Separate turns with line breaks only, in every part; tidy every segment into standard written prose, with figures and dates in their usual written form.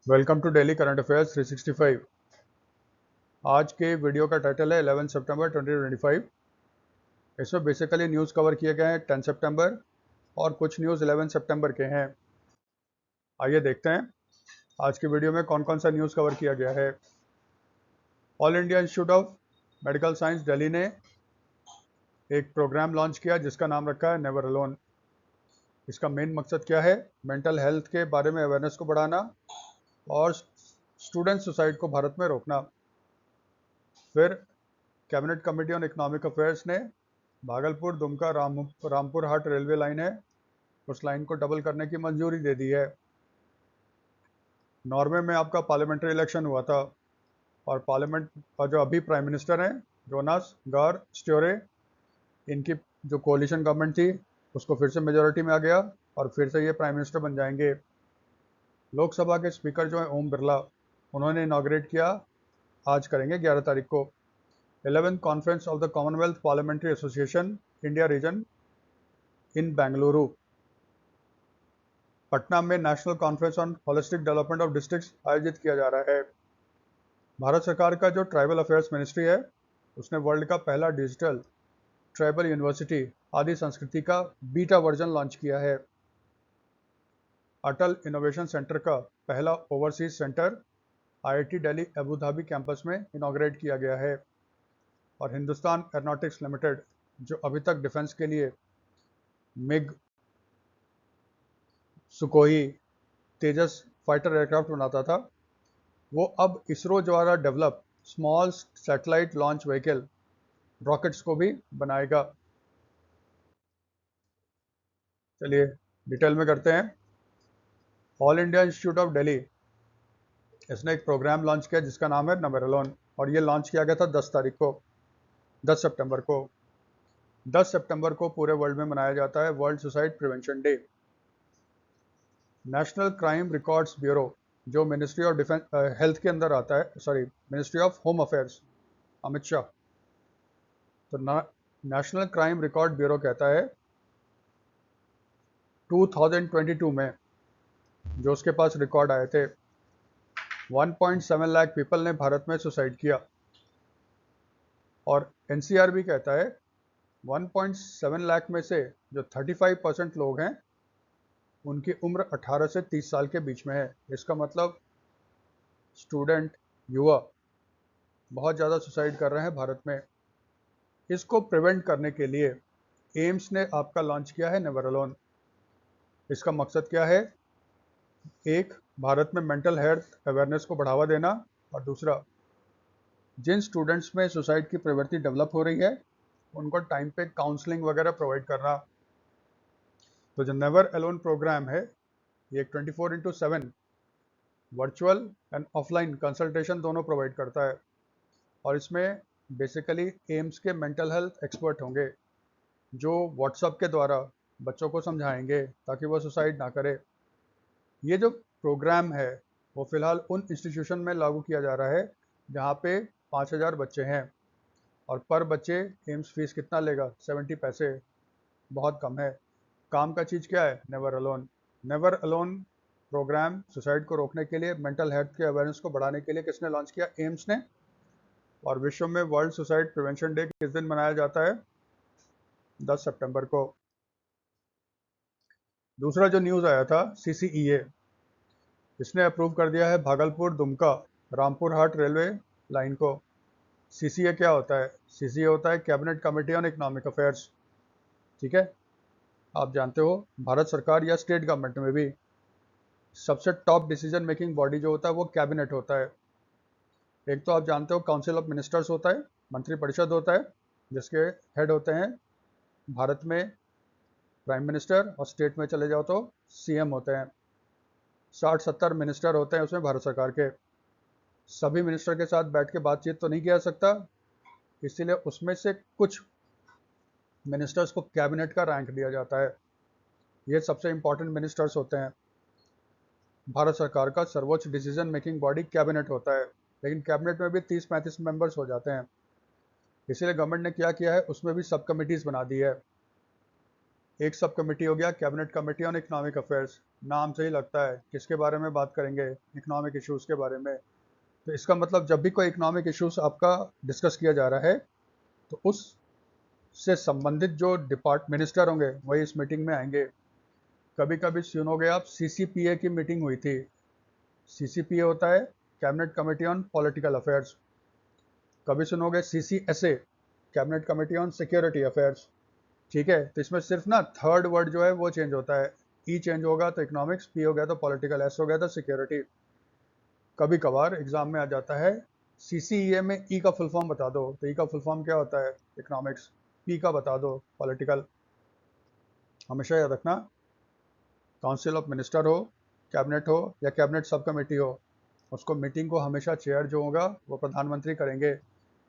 Welcome to daily current affairs 365। आज के video का टाइटल है 11 सितंबर 2025। इसमें बेसिकली न्यूज़ कवर किए गए हैं 10 सितंबर और कुछ न्यूज़ 11 सितंबर के हैं। आइए देखते हैं आज की वीडियो में कौन कौन सा न्यूज़ कवर किया गया है। All India institute of medical science Delhi ने एक प्रोग्राम लॉन्च किया जिसका नाम रखा है नेवर अलोन। इसका मेन मकसद क्या है? मेंटल हेल्थ के बारे में अवेयरनेस को बढ़ाना और स्टूडेंट सुसाइड को भारत में रोकना। फिर cabinet committee on economic affairs ने भागलपुर दुमका रामपुर हाट रेलवे लाइन है, उस लाइन को डबल करने की मंजूरी दे दी है। नॉर्वे में आपका पार्लियामेंट्री इलेक्शन हुआ था और पार्लियामेंट का जो अभी प्राइम मिनिस्टर हैं जोनास गार स्ट्योरे, इनकी जो कोalition गवर्नमेंट थी उसको फिर से मेजोरिटी में आ गया और फिर से ये प्राइम मिनिस्टर बन जाएंगे। लोकसभा के स्पीकर जो है ओम बिरला, उन्होंने इनॉग्रेट किया, आज करेंगे 11 तारीख को। 11th conference of the Commonwealth parliamentary association India region in Bengaluru. Patna में national conference on holistic development of districts आयोजित किया जा रहा है। भारत सरकार का जो ट्राइबल अफेयर्स मिनिस्ट्री है उसने वर्ल्ड का पहला डिजिटल ट्राइबल यूनिवर्सिटी आदि संस्कृति का बीटा वर्जन लॉन्च किया है। अटल इनोवेशन सेंटर का पहला overseas centre IIT Delhi Abu Dhabi campus में इनॉग्रेट किया गया है। और हिंदुस्तान एरोनॉटिक्स लिमिटेड जो अभी तक डिफेंस के लिए मिग, सुकोई, तेजस फाइटर एयरक्राफ्ट बनाता था, वो अब इसरो द्वारा develop small satellite launch vehicle rockets को भी बनाएगा। चलिए डिटेल में करते हैं। All India institute of Delhi, इसने एक प्रोग्राम लॉन्च किया जिसका नाम है नेवर अलोन और ये लॉन्च किया गया था 10 तारीख को, 10 सितंबर को। 10 सितंबर को पूरे वर्ल्ड में मनाया जाता है world suicide prevention day. National crime records bureau जो मिनिस्ट्री ऑफ डिफेंस हेल्थ के अंदर आता है, sorry ministry of home affairs, Amit Shah, तो नेशनल क्राइम रिकॉर्ड ब्यूरो कहता है 2022 में जो उसके पास रिकॉर्ड आए थे 1.7 लाख पीपल ने भारत में सुसाइड किया। और एनसीआर भी कहता है 1.7 लाख में से जो 35% लोग हैं उनकी उम्र 18 से 30 साल के बीच में है। इसका मतलब स्टूडेंट, युवा बहुत ज़्यादा सुसाइड कर रहे हैं भारत में। इसको प्रिवेंट करने के लिए एम्स ने आपका लॉन्च किया है नेवर अलोन। इसका मकसद क्या है? एक, भारत में मेंटल हेल्थ अवेयरनेस को बढ़ावा देना और दूसरा, जिन स्टूडेंट्स में सुसाइड की प्रवृत्ति डेवलप हो रही है उनको टाइम पे काउंसलिंग वगैरह प्रोवाइड करना। तो जो नेवर अलोन प्रोग्राम है ये 24/7 वर्चुअल एंड ऑफलाइन कंसल्टेशन दोनों प्रोवाइड करता है और इसमें बेसिकली एम्स के मेंटल हेल्थ एक्सपर्ट होंगे जो व्हाट्सएप के द्वारा बच्चों को समझाएंगे ताकि वह सुसाइड ना करे। ये जो प्रोग्राम है वो फिलहाल उन इंस्टीट्यूशन में लागू किया जा रहा है जहाँ पे 5,000 बच्चे हैं और पर बच्चे एम्स फीस कितना लेगा? 70 पैसे, बहुत कम है। काम का चीज़ क्या है? Never alone. Never alone program suicide को रोकने के लिए, मेंटल हेल्थ के अवेयरनेस को बढ़ाने के लिए किसने लॉन्च किया? एम्स ने। और विश्व में वर्ल्ड सुसाइड प्रिवेंशन डे किस दिन मनाया जाता है? 10 सितंबर को। दूसरा जो न्यूज़ आया था सीसीईए, इसने अप्रूव कर दिया है भागलपुर दुमका रामपुर हाट रेलवे लाइन को। सीसीए क्या होता है? सीसीए होता है cabinet committee on economic affairs. ठीक है, आप जानते हो भारत सरकार या स्टेट गवर्नमेंट में भी सबसे टॉप डिसीजन मेकिंग बॉडी जो होता है वो कैबिनेट होता है। एक तो आप जानते हो काउंसिल ऑफ मिनिस्टर्स होता है, मंत्रिपरिषद होता है जिसके हेड होते हैं भारत में प्राइम मिनिस्टर और स्टेट में चले जाओ तो सीएम होते हैं। 60-70 मिनिस्टर होते हैं उसमें भारत सरकार के। सभी मिनिस्टर के साथ बैठ के बातचीत तो नहीं किया जा सकता, इसीलिए उसमें से कुछ मिनिस्टर्स को कैबिनेट का रैंक दिया जाता है। ये सबसे इंपॉर्टेंट मिनिस्टर्स होते हैं। भारत सरकार का सर्वोच्च डिसीजन मेकिंग बॉडी कैबिनेट होता है, लेकिन कैबिनेट में भी 30-35 मेंबर्स हो जाते हैं। इसीलिए गवर्नमेंट ने क्या किया है, उसमें भी सब कमिटीज़ बना दी है। एक सब कमेटी हो गया cabinet committee on economic affairs, नाम से ही लगता है किसके बारे में बात करेंगे, इकोनॉमिक इश्यूज के बारे में। तो इसका मतलब जब भी कोई इकोनॉमिक इश्यूज आपका डिस्कस किया जा रहा है तो उससे संबंधित जो डिपार्ट मिनिस्टर होंगे वही इस मीटिंग में आएंगे। कभी कभी सुनोगे आप सीसीपीए की मीटिंग हुई थी। सीसीपीए होता है cabinet committee on political affairs. कभी सुनोगे CCSA, cabinet committee on security affairs. ठीक है, तो इसमें सिर्फ ना थर्ड वर्ड जो है वो चेंज होता है, ई चेंज होगा तो इकोनॉमिक्स, पी हो गया तो पॉलिटिकल, एस हो गया तो सिक्योरिटी। कभी कभार एग्जाम में आ जाता है सीसीईए में ई का फुल फॉर्म बता दो, तो ई का फुल फॉर्म क्या होता है, इकोनॉमिक्स। पी का बता दो, पॉलिटिकल। हमेशा याद रखना, काउंसिल ऑफ मिनिस्टर हो, कैबिनेट हो या कैबिनेट सब कमेटी हो, उसको मीटिंग को हमेशा चेयर जो होगा वो प्रधानमंत्री करेंगे।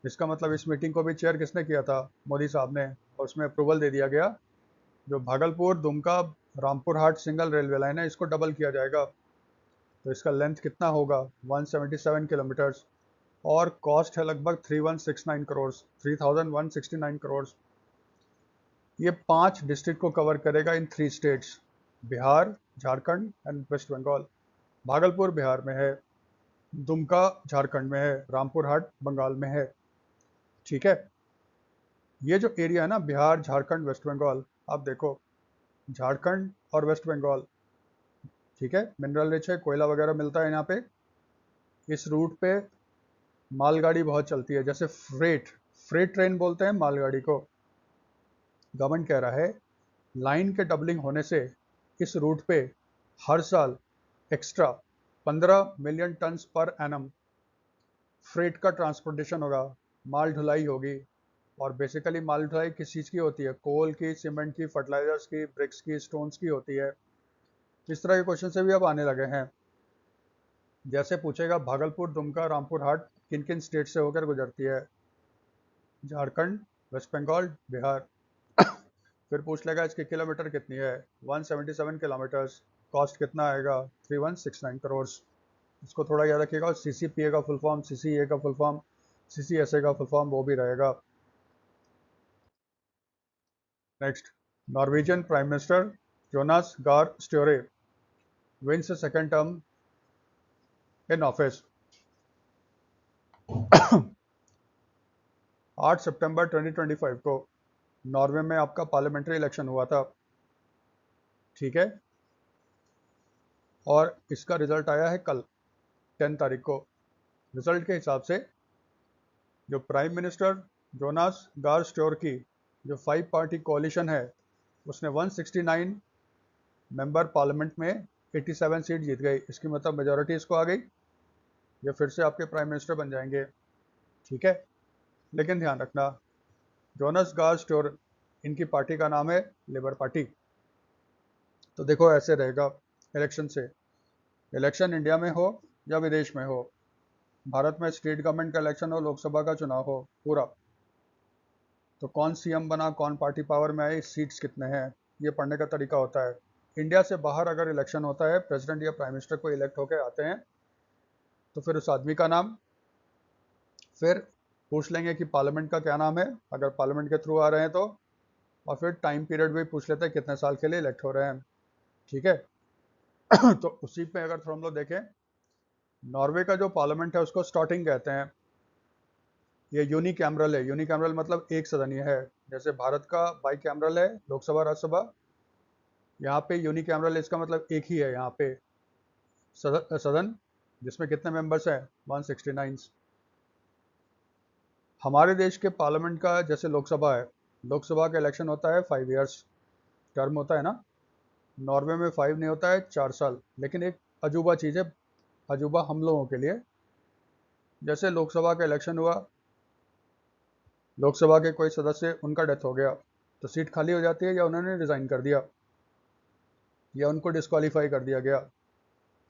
इसका मतलब इस मीटिंग को भी चेयर किसने किया था, मोदी साहब ने, और उसमें अप्रूवल दे दिया गया। जो भागलपुर दुमका रामपुर हाट सिंगल रेलवे लाइन है इसको डबल किया जाएगा। तो इसका लेंथ कितना होगा, 177 किलोमीटर्स, और कॉस्ट है लगभग 3169 करोड़, 3169 करोड़। ये 5 डिस्ट्रिक्ट को कवर करेगा in 3 states, Bihar, Jharkhand and West Bengal. Bhagalpur Bihar में है, दुमका झारखंड में है, रामपुर हाट बंगाल में है। ठीक है, ये जो एरिया है ना बिहार झारखंड वेस्ट बंगाल, आप देखो झारखंड और वेस्ट बंगाल, ठीक है, मिनरल रिच है, कोयला वगैरह मिलता है यहाँ पे। इस रूट पे मालगाड़ी बहुत चलती है, जैसे फ्रेट, फ्रेट ट्रेन बोलते हैं मालगाड़ी को। गवर्नमेंट कह रहा है लाइन के डबलिंग होने से इस रूट पे हर साल extra 15 million turns per annum freight का ट्रांसपोर्टेशन होगा, माल ढुलाई होगी। और बेसिकली माल ढुलाई किस चीज़ की होती है, कोल की, सीमेंट की, फर्टिलाइजर्स की, ब्रिक्स की, स्टोन्स की होती है। इस तरह के क्वेश्चन से भी अब आने लगे हैं। जैसे पूछेगा भागलपुर दुमका रामपुर हाट किन किन स्टेट से होकर गुजरती है, झारखंड, वेस्ट बंगाल, बिहार। फिर पूछ लेगा इसकी किलोमीटर कितनी है, 177 किलोमीटर्स, कॉस्ट कितना आएगा, 3169 करोड़। इसको थोड़ा याद रखिएगा। सीसीपीए का फुल फॉर्म, सीसीए का फुल फॉर्म, सीसीएसए का फुल फॉर्म वो भी रहेगा। Next, Norwegian prime minister Jonas Gahr Store wins a second term in office. 8 सितंबर 2025 को नॉर्वे में आपका पार्लियामेंट्री इलेक्शन हुआ था। ठीक है, और इसका रिजल्ट आया है कल 10 तारीख को। रिजल्ट के हिसाब से जो प्राइम मिनिस्टर जोनास गार स्ट्योर की जो 5 पार्टी कोalition है उसने 169 मेंबर पार्लियामेंट में 87 सीट जीत गई। इसकी मतलब मेजोरिटी इसको आ गई, ये फिर से आपके प्राइम मिनिस्टर बन जाएंगे। ठीक है, लेकिन ध्यान रखना जोनास गार स्ट्योर, इनकी पार्टी का नाम है लेबर पार्टी। तो देखो ऐसे रहेगा इलेक्शन से, इलेक्शन इंडिया में हो या विदेश में हो, भारत में स्टेट गवर्नमेंट का इलेक्शन हो, लोकसभा का चुनाव हो पूरा, तो कौन सीएम बना, कौन पार्टी पावर में आई, सीट्स कितने हैं, ये पढ़ने का तरीका होता है। इंडिया से बाहर अगर इलेक्शन होता है, प्रेसिडेंट या प्राइम मिनिस्टर को इलेक्ट होकर आते हैं, तो फिर उस आदमी का नाम, फिर पूछ लेंगे कि पार्लियामेंट का क्या नाम है अगर पार्लियामेंट के थ्रू आ रहे हैं तो, और फिर टाइम पीरियड भी पूछ लेते हैं कितने साल के लिए इलेक्ट हो रहे हैं। ठीक है, तो उसी पे अगर थोड़ा हम लोग देखें, नॉर्वे का जो पार्लियामेंट है उसको स्टार्टिंग कहते हैं। ये यूनिकैमरल है, यूनिकैमरल मतलब एक सदनीय है। जैसे भारत का बाई कैमरल है लोकसभा राज्यसभा, यहाँ पे यूनिकैमरल इसका मतलब एक ही है यहाँ पे सदन, जिसमें कितने मेंबर्स हैं, 169। हमारे देश के पार्लियामेंट का जैसे लोकसभा है, लोकसभा का इलेक्शन होता है 5 इयर्स टर्म होता है ना, नॉर्वे में 5 नहीं होता है, 4 साल। लेकिन एक अजूबा चीज़ है, अजूबा हम लोगों के लिए, जैसे लोकसभा का इलेक्शन हुआ, लोकसभा के कोई सदस्य उनका डेथ हो गया तो सीट खाली हो जाती है, या उन्होंने रिजाइन कर दिया, या उनको डिस्क्वालीफाई कर दिया गया,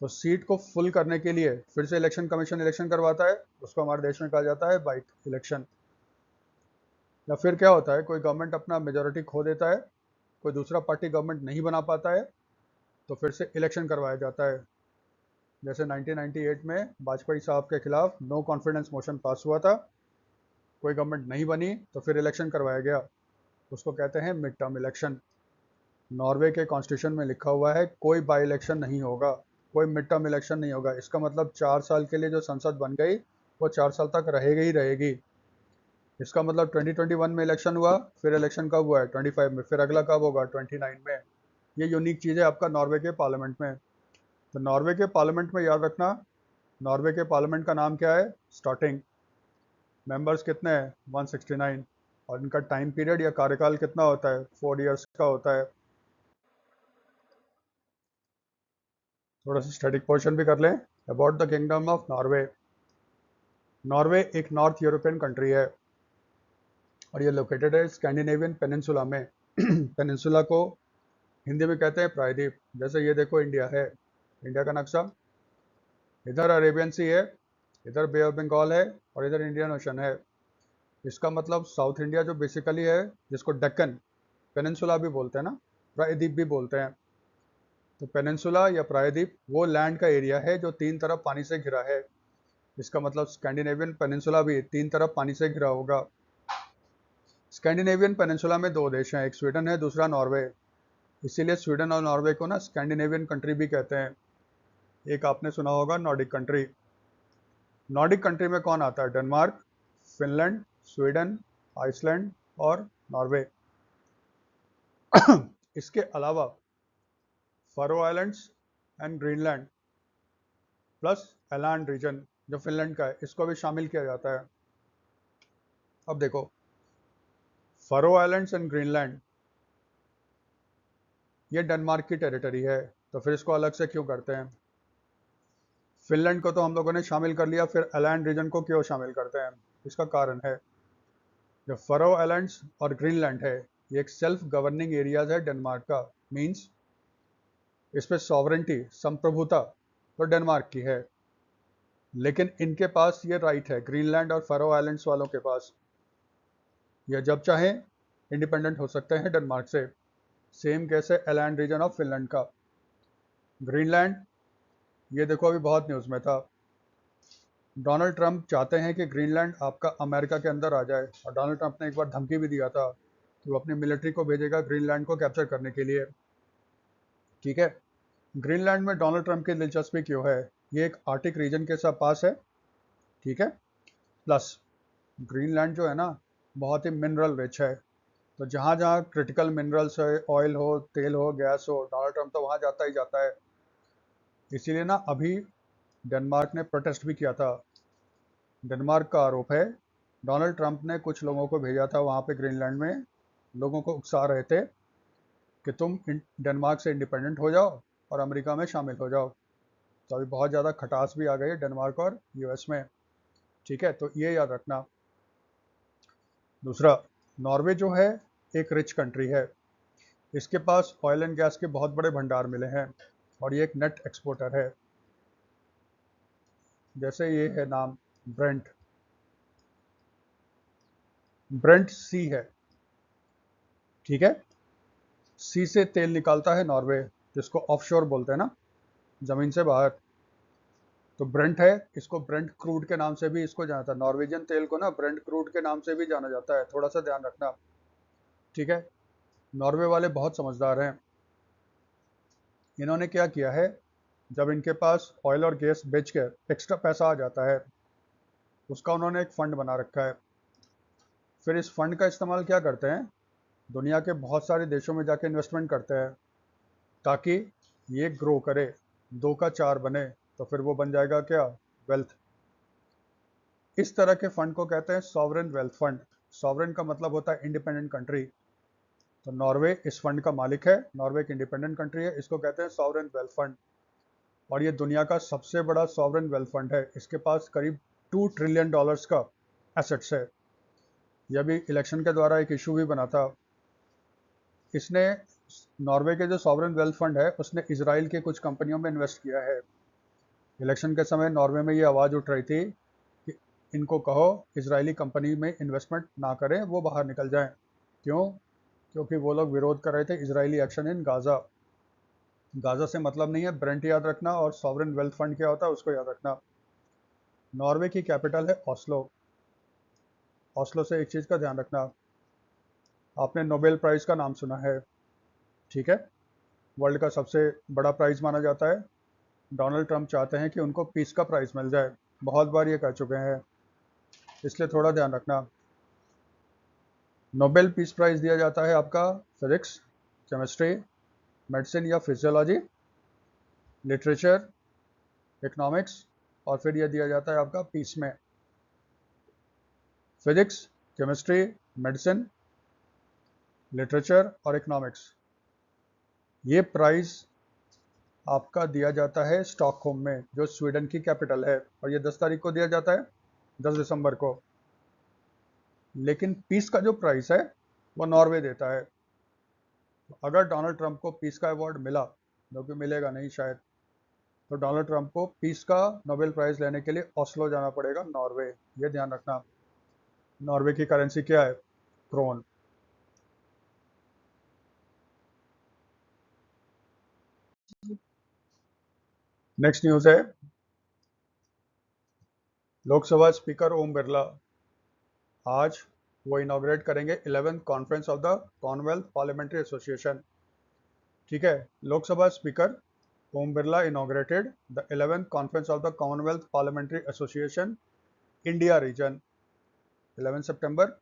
तो सीट को फुल करने के लिए फिर से इलेक्शन कमीशन इलेक्शन करवाता है। उसको हमारे देश में कहा जाता है बाइक इलेक्शन। या फिर क्या होता है, कोई गवर्नमेंट अपना मेजोरिटी खो देता है, कोई दूसरा पार्टी गवर्नमेंट नहीं बना पाता है, तो फिर से इलेक्शन करवाया जाता है। जैसे 1998 में वाजपेयी साहब के खिलाफ नो कॉन्फिडेंस मोशन पास हुआ था, कोई गवर्नमेंट नहीं बनी तो फिर इलेक्शन करवाया गया, उसको कहते हैं मिड टर्म इलेक्शन। नॉर्वे के कॉन्स्टिट्यूशन में लिखा हुआ है कोई बाई इलेक्शन नहीं होगा, कोई मिड टर्म इलेक्शन नहीं होगा। इसका मतलब 4 साल के लिए जो संसद बन गई वो 4 साल तक रहेगी ही रहेगी। इसका मतलब 2021 में इलेक्शन हुआ, फिर इलेक्शन कब हुआ है 25 में, फिर अगला कब होगा 29 में। ये यूनिक चीज़ है आपका नॉर्वे के पार्लियामेंट में। तो नॉर्वे के पार्लियामेंट में याद रखना, नॉर्वे के पार्लियामेंट का नाम क्या है, स्टार्टिंग। मेंबर्स कितने हैं 169, और इनका टाइम पीरियड या कार्यकाल कितना होता है 4 इयर्स का होता है। थोड़ा सा स्टैटिक पोर्शन भी कर लें about the kingdom of Norway. Norway एक नॉर्थ यूरोपियन कंट्री है और ये लोकेटेड है स्कैंडिनेवियन पेनिनसुला में। पेनिनसुला को हिंदी में कहते हैं प्रायद्वीप। जैसे ये देखो इंडिया है, इंडिया का नक्शा, इधर अरेबियन सी है, इधर बे ऑफ बंगाल है और इधर इंडियन ओशन है। इसका मतलब साउथ इंडिया जो बेसिकली है, जिसको डेक्कन पेनिनसुला भी बोलते हैं ना, प्रायद्वीप भी बोलते हैं। तो पेनिनसुला या प्रायद्वीप वो लैंड का एरिया है जो 3 तरफ पानी से घिरा है। इसका मतलब स्कैंडिनेवियन पेनिनसुला भी 3 तरफ पानी से घिरा होगा। स्कैंडिनेवियन पेनिनसुला में 2 देश हैं, एक स्वीडन है, दूसरा नॉर्वे। इसीलिए स्वीडन और नॉर्वे को ना स्कैंडिनेवियन कंट्री भी कहते हैं। एक आपने सुना होगा नॉर्डिक कंट्री। नॉर्डिक कंट्री में कौन आता है, डेनमार्क, फिनलैंड, स्वीडन, आइसलैंड और नॉर्वे। इसके अलावा Faroe islands and Greenland plus Aland region जो फिनलैंड का है, इसको भी शामिल किया जाता है। अब देखो, फरो आइलैंड्स एंड ग्रीनलैंड ये डेनमार्क की टेरिटरी है, तो फिर इसको अलग से क्यों करते हैं। फिनलैंड को तो हम लोगों ने शामिल कर लिया, फिर एलैंड रीजन को क्यों शामिल करते हैं। इसका कारण है, जो फरो आइलैंड्स और ग्रीनलैंड है ये एक सेल्फ गवर्निंग एरियाज है डेनमार्क का। मीन्स इस पर सॉवरेंटी, संप्रभुता तो डेनमार्क की है, लेकिन इनके पास ये राइट है, ग्रीनलैंड और फरो आइलैंड्स वालों के पास, यह जब चाहे इंडिपेंडेंट हो सकते हैं डेनमार्क से। सेम कैसे एलैंड रीजन ऑफ फिनलैंड का। ग्रीनलैंड, ये देखो अभी बहुत न्यूज़ में था, डोनाल्ड ट्रंप चाहते हैं कि ग्रीनलैंड आपका अमेरिका के अंदर आ जाए, और डोनाल्ड ट्रंप ने एक बार धमकी भी दिया था कि वो अपनी मिलिट्री को भेजेगा ग्रीनलैंड को कैप्चर करने के लिए। ठीक है, ग्रीनलैंड में डोनाल्ड ट्रंप की दिलचस्पी क्यों है, ये एक आर्टिक रीजन के साथ पास है। ठीक है, प्लस ग्रीनलैंड जो है ना बहुत ही मिनरल रिच है, तो जहाँ जहाँ क्रिटिकल मिनरल्स है, ऑयल हो, तेल हो, गैस हो, डोनाल्ड ट्रंप तो वहाँ जाता ही जाता है। इसीलिए ना अभी डेनमार्क ने प्रोटेस्ट भी किया था। डेनमार्क का आरोप है डोनाल्ड ट्रंप ने कुछ लोगों को भेजा था वहाँ पे ग्रीनलैंड में, लोगों को उकसा रहे थे कि तुम डेनमार्क से इंडिपेंडेंट हो जाओ और अमेरिका में शामिल हो जाओ। तो अभी बहुत ज़्यादा खटास भी आ गई है डेनमार्क और यूएस में। ठीक है, तो ये याद रखना। दूसरा, नॉर्वे जो है एक रिच कंट्री है, इसके पास ऑयल एंड गैस के बहुत बड़े भंडार मिले हैं और ये एक नेट एक्सपोर्टर है। जैसे ये है नाम ब्रेंट, ब्रेंट सी है। ठीक है, सी से तेल निकालता है नॉर्वे, जिसको ऑफशोर बोलते हैं ना, जमीन से बाहर। तो ब्रेंट है, इसको ब्रेंट क्रूड के नाम से भी इसको जाना जाता है, नॉर्वेजियन तेल को ना ब्रेंट क्रूड के नाम से भी जाना जाता है, थोड़ा सा ध्यान रखना। ठीक है, नॉर्वे वाले बहुत समझदार हैं। इन्होंने क्या किया है, जब इनके पास ऑयल और गैस बेच कर एक्स्ट्रा पैसा आ जाता है, उसका उन्होंने एक फंड बना रखा है। फिर इस फंड का इस्तेमाल क्या करते हैं, दुनिया के बहुत सारे देशों में जाके इन्वेस्टमेंट करते हैं, ताकि ये ग्रो करे, 2 का 4 बने, तो फिर वो बन जाएगा क्या, वेल्थ। इस तरह के फंड को कहते हैं सॉवरेन वेल्थ फंड। सॉवरेन का मतलब होता है इंडिपेंडेंट कंट्री। तो नॉर्वे इस फंड का मालिक है, नॉर्वे एक इंडिपेंडेंट कंट्री है, इसको कहते हैं सॉवरेन वेल्थ फंड। और ये दुनिया का सबसे बड़ा सॉवरेन वेल्थ फंड है, इसके पास करीब $2 ट्रिलियन का एसेट्स है। यह भी इलेक्शन के द्वारा एक इशू भी बना था। इसने, नॉर्वे के जो सॉवरेन वेल्थ फंड है उसने इसराइल के कुछ कंपनियों में इन्वेस्ट किया है। इलेक्शन के समय नॉर्वे में ये आवाज़ उठ रही थी कि इनको कहो इजरायली कंपनी में इन्वेस्टमेंट ना करें, वो बाहर निकल जाएं। क्यों, क्योंकि वो लोग विरोध कर रहे थे Israeli action in Gaza. Gaza से मतलब नहीं है, ब्रेंट याद रखना, और सॉवरेन वेल्थ फंड क्या होता है उसको याद रखना। नॉर्वे की कैपिटल है ऑस्लो। ऑस्लो से एक चीज़ का ध्यान रखना, आपने नोबेल प्राइज़ का नाम सुना है। ठीक है, वर्ल्ड का सबसे बड़ा प्राइज माना जाता है। डोनाल्ड ट्रंप चाहते हैं कि उनको पीस का प्राइज मिल जाए, बहुत बार ये कह चुके हैं, इसलिए थोड़ा ध्यान रखना। नोबेल पीस प्राइज दिया जाता है आपका फिजिक्स, केमिस्ट्री, मेडिसिन या फिजियोलॉजी, लिटरेचर, इकोनॉमिक्स, और फिर यह दिया जाता है आपका पीस में फिजिक्स, केमिस्ट्री, मेडिसिन, लिटरेचर और इकोनॉमिक्स। ये प्राइज आपका दिया जाता है स्टॉकहोम में, जो स्वीडन की कैपिटल है, और ये 10 तारीख को दिया जाता है, 10 दिसंबर को। लेकिन पीस का जो प्राइस है वो नॉर्वे देता है। अगर डोनाल्ड ट्रंप को पीस का अवार्ड मिला, जो कि मिलेगा नहीं शायद, तो डोनाल्ड ट्रंप को पीस का नोबेल प्राइज लेने के लिए ऑस्लो जाना पड़ेगा, नॉर्वे। ये ध्यान रखना। नॉर्वे की करेंसी क्या है? क्रोन। नेक्स्ट न्यूज है, लोकसभा स्पीकर ओम बिरला आज वो इनॉग्रेट करेंगे 11th conference of the Commonwealth parliamentary association. ठीक है, Lok Sabha speaker Om Birla inaugurated the 11th conference of the Commonwealth parliamentary association India region 11 सितंबर।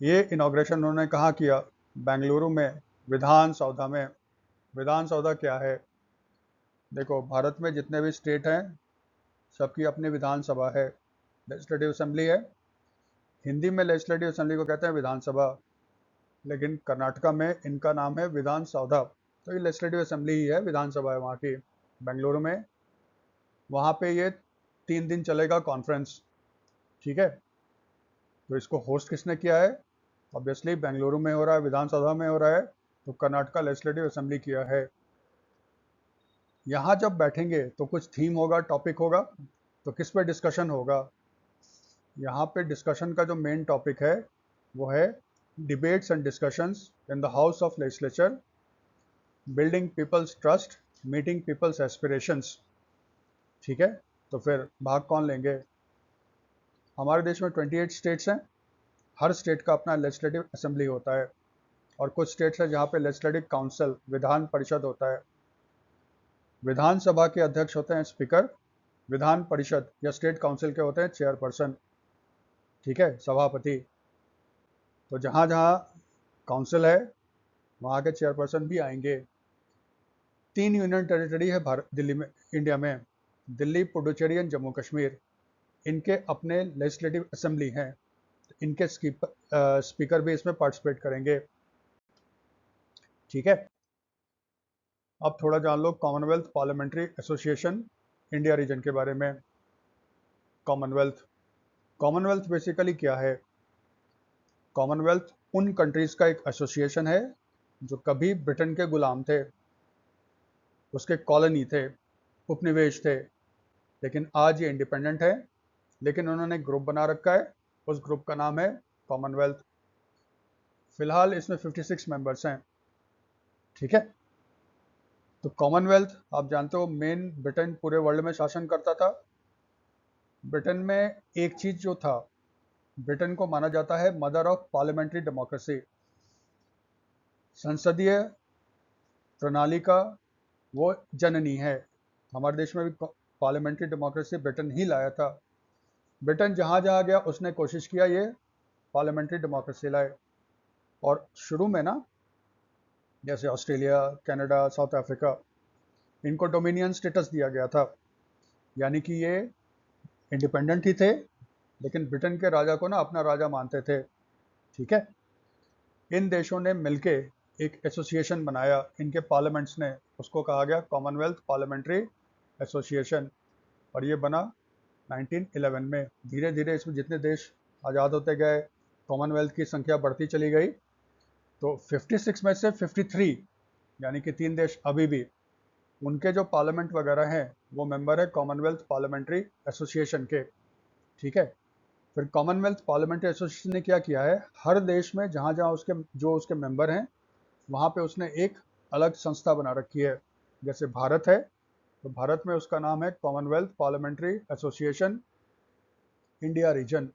ये इनॉग्रेशन उन्होंने कहाँ किया? बेंगलुरु में, विधान सौधा में। विधान सौधा क्या है? देखो, भारत में जितने भी स्टेट हैं सबकी अपनी विधानसभा है, लेजिस्लेटिव असेंबली है। हिंदी में लेजिस्लेटिव असेंबली को कहते हैं विधानसभा, लेकिन कर्नाटका में इनका नाम है विधान सौधा। तो ये लेजिस्लेटिव असेंबली ही है, विधानसभा है वहाँ की, बेंगलुरु में। वहाँ पे ये 3 दिन चलेगा कॉन्फ्रेंस। ठीक है, तो इसको होस्ट किसने किया है? ऑब्वियसली बेंगलुरु में हो रहा है, विधानसभा में हो रहा है, तो कर्नाटका लेजिस्लेटिव असेंबली किया है। यहाँ जब बैठेंगे तो कुछ थीम होगा, टॉपिक होगा, तो किस पे डिस्कशन होगा? यहाँ पे डिस्कशन का जो मेन टॉपिक है वो है debates and discussions in the house of legislature, building people's trust, meeting people's aspirations. ठीक है, तो फिर भाग कौन लेंगे? हमारे देश में 28 स्टेट्स हैं, हर स्टेट का अपना लेजिस्लेटिव असेंबली होता है, और कुछ स्टेट्स हैं जहाँ पे लेजिस्लेटिव काउंसिल, विधान परिषद होता है। विधानसभा के अध्यक्ष होते हैं स्पीकर, विधान परिषद या स्टेट काउंसिल के होते हैं चेयरपर्सन। ठीक है, सभापति। तो जहाँ जहाँ काउंसिल है वहाँ के चेयरपर्सन भी आएंगे। 3 यूनियन टेरिटरी है भारत, दिल्ली में, इंडिया में, दिल्ली, पुडुचेरी एंड जम्मू कश्मीर। इनके अपने लेजिस्लेटिव असेंबली हैं, इनके स्पीकर भी इसमें पार्टिसिपेट करेंगे। ठीक है, अब थोड़ा जान लो Commonwealth parliamentary association India region के बारे में। कॉमनवेल्थ, कॉमनवेल्थ बेसिकली क्या है? कॉमनवेल्थ उन कंट्रीज का एक एसोसिएशन है जो कभी ब्रिटेन के गुलाम थे, उसके कॉलोनी थे, उपनिवेश थे, लेकिन आज ये इंडिपेंडेंट है। लेकिन उन्होंने ग्रुप बना रखा है, उस ग्रुप का नाम है कॉमनवेल्थ। फिलहाल इसमें 56 मेंबर्स हैं। ठीक है, तो कॉमनवेल्थ आप जानते हो मेन ब्रिटेन पूरे वर्ल्ड में शासन करता था। ब्रिटेन में एक चीज जो था, ब्रिटेन को माना जाता है मदर ऑफ पार्लियामेंट्री डेमोक्रेसी। संसदीय प्रणाली का वो जननी है। हमारे देश में भी पार्लियामेंट्री डेमोक्रेसी ब्रिटेन ही लाया था। ब्रिटेन जहाँ जहाँ गया उसने कोशिश किया ये पार्लियामेंट्री डेमोक्रेसी लाए। और शुरू में ना, जैसे ऑस्ट्रेलिया, कनाडा, साउथ अफ्रीका, इनको डोमिनियन स्टेटस दिया गया था, यानी कि ये इंडिपेंडेंट ही थे, लेकिन ब्रिटेन के राजा को ना अपना राजा मानते थे। ठीक है, इन देशों ने मिलके एक एसोसिएशन बनाया, इनके पार्लियामेंट्स ने, उसको कहा गया कॉमनवेल्थ पार्लियामेंट्री एसोसिएशन, और ये बना 1911 में। धीरे धीरे इसमें जितने देश आज़ाद होते गए, कॉमनवेल्थ की संख्या बढ़ती चली गई। तो 56 में से 53, यानी कि 3 देश अभी भी, उनके जो पार्लियामेंट वगैरह हैं वो मेंबर है कॉमनवेल्थ पार्लियामेंट्री एसोसिएशन के। ठीक है, फिर कॉमनवेल्थ पार्लियामेंट्री एसोसिएशन ने क्या किया है, हर देश में जहाँ जहाँ उसके मेंबर हैं वहाँ पे उसने एक अलग संस्था बना रखी है। जैसे भारत है, तो भारत में उसका नाम है Commonwealth parliamentary association India reason.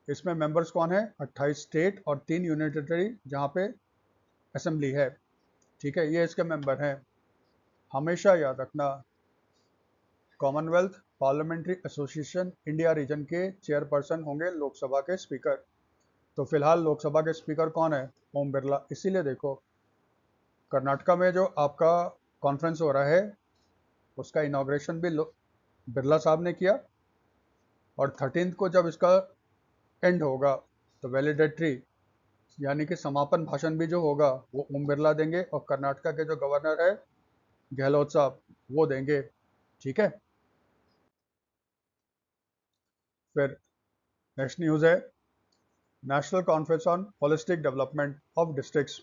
इसमें मेंबर्स कौन है? 28 स्टेट और 3 यूनियन टेरिटरी, जहाँ पे असेंबली है, ठीक है, ये इसके मेंबर हैं। हमेशा याद रखना, Commonwealth parliamentary association India region के चेयरपर्सन होंगे लोकसभा के स्पीकर। तो फिलहाल लोकसभा के स्पीकर कौन है? ओम बिरला। इसीलिए देखो, कर्नाटका में जो आपका कॉन्फ्रेंस हो रहा है उसका इनाग्रेशन भी बिरला साहब ने किया, और 13 को जब इसका एंड होगा तो वैलिडेटरी यानी कि समापन भाषण भी जो होगा वो ओम बिरला देंगे, और कर्नाटका के जो गवर्नर है गहलोत साहब वो देंगे, ठीक है। फिर नेक्स्ट न्यूज़ है national conference on holistic development of districts,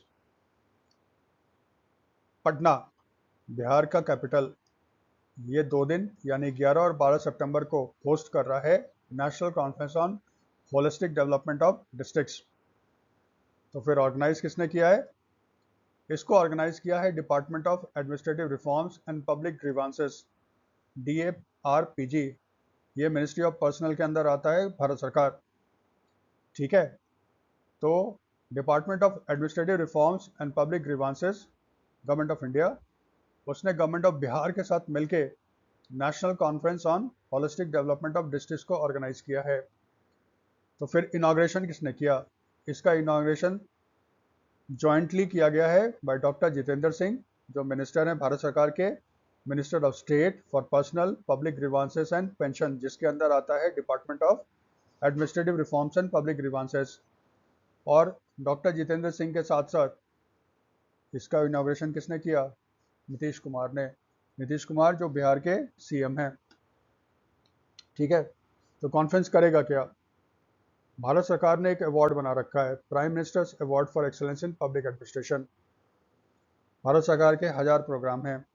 Patna, Bihar का कैपिटल, ये 2 दिन यानी 11 और 12 सितंबर को होस्ट कर रहा है national conference on holistic development of districts. तो फिर ऑर्गेनाइज किसने किया है? इसको ऑर्गेनाइज किया है department of administrative reforms and public grievances, DARPG। ये मिनिस्ट्री ऑफ पर्सनल के अंदर आता है, भारत सरकार, ठीक है। तो department of administrative reforms and public grievances, government of India, उसने गवर्नमेंट ऑफ बिहार के साथ मिलके national conference on holistic development of districts को ऑर्गेनाइज किया है। तो फिर इनाग्रेशन किसने किया? इसका इनाग्रेशन जॉइंटली किया गया है बाय डॉक्टर जितेंद्र सिंह, जो मिनिस्टर हैं भारत सरकार के, minister of state for personnel public grievances and pension, जिसके अंदर आता है department of administrative reforms and public grievances. और डॉक्टर जितेंद्र सिंह के साथ साथ इसका इनाग्रेशन किसने किया? नीतीश कुमार ने। नीतीश कुमार जो बिहार के CM हैं, ठीक है। तो कॉन्फ्रेंस करेगा क्या? भारत सरकार ने एक अवार्ड बना रखा है, prime ministers award for excellence in public administration. Bharat सरकार के 1000 प्रोग्राम हैं,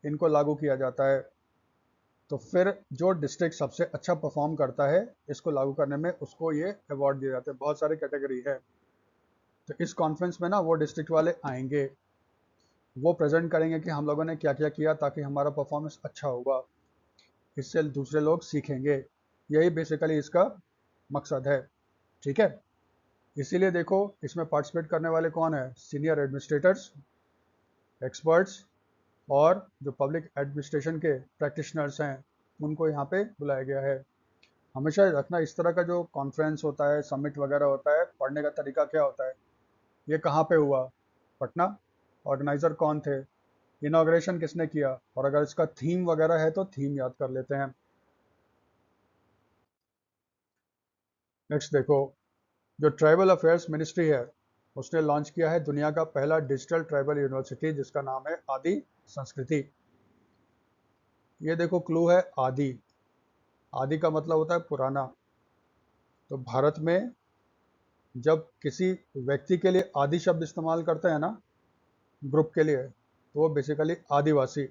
इनको लागू किया जाता है। तो फिर जो डिस्ट्रिक्ट सबसे अच्छा परफॉर्म करता है इसको लागू करने में, उसको ये अवार्ड दिए जाते हैं। बहुत सारे कैटेगरी है। तो इस कॉन्फ्रेंस में ना वो डिस्ट्रिक्ट वाले आएंगे, वो प्रेजेंट करेंगे कि हम लोगों ने क्या क्या किया ताकि हमारा परफॉर्मेंस अच्छा होगा, इससे दूसरे लोग सीखेंगे। यही बेसिकली इसका मकसद है, ठीक है। इसीलिए देखो, इसमें पार्टिसिपेट करने वाले कौन है? सीनियर एडमिनिस्ट्रेटर्स, एक्सपर्ट्स, और जो पब्लिक एडमिनिस्ट्रेशन के प्रैक्टिशनर्स हैं उनको यहाँ पे बुलाया गया है। हमेशा रखना, इस तरह का जो कॉन्फ्रेंस होता है, समिट वगैरह होता है, पढ़ने का तरीका क्या होता है? ये कहाँ पे हुआ? पटना। ऑर्गेनाइजर कौन थे? इनाग्रेशन किसने किया? और अगर इसका थीम वगैरह है तो थीम याद कर लेते हैं। नेक्स्ट देखो, जो ट्राइबल अफेयर्स मिनिस्ट्री है उसने लॉन्च किया है दुनिया का पहला डिजिटल ट्राइबल यूनिवर्सिटी, जिसका नाम है आदि संस्कृति। ये देखो क्लू है आदि। आदि का मतलब होता है पुराना। तो भारत में जब किसी व्यक्ति के लिए आदि शब्द इस्तेमाल करते हैं ना, ग्रुप के लिए, तो वो बेसिकली आदिवासी,